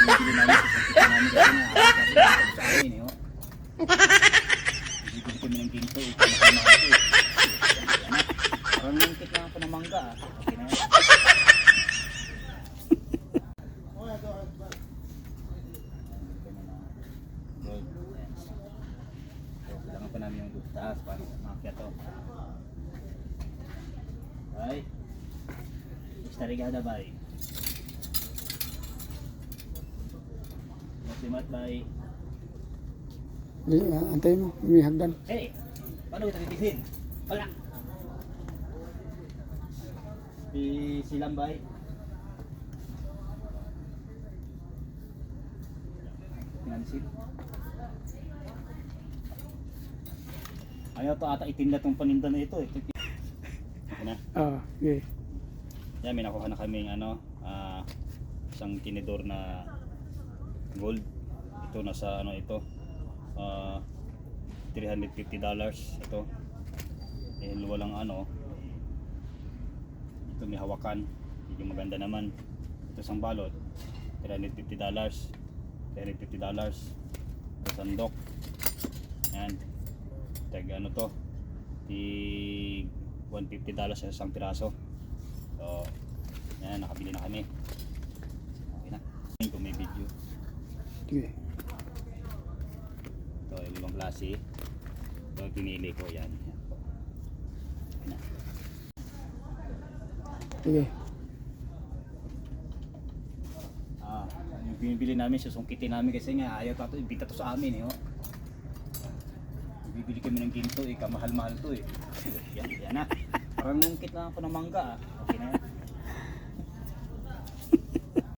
Bibili namin sa amin, eh, oh. Bibili kami ng ginto, eh. Parang lungkit lang ako ng mangga, ah. Okay na yan. Kailangan pa namin yung taas para makakya to. Ay, istarigada bay. Masimat bay. Antay mo, may hagdan. Hey, paano kita titisin? Wala. Silang bay. Pinansin. Ayaw to ata itinda tong paninda na ito, eh. Okay na. Okay. Yan, may nakuha na kaming isang tinidor na gold. Ito nasa ito, $350 ito. Dahil walang ito may hawakan, medyo maganda naman. Ito isang balot, $350. Ito sandok. Yan, tag to, tig $150 sa isang piraso. So, yan, nakabili na kami. Okay na. Kung may video. Okay. Ito, yung ibang klase. Ito, pinili ko. Yan. Yan po. Okay na. Okay. Yung pinibili namin, susungkitin namin kasi nga ayaw tato, ibita to sa amin, eh. Oh. Bibili kami ng ginto, eh. Kamahal-mahal to, eh. Yan, yan na. Parang nungkit lang ako ng mangga, ah. Okay na yan.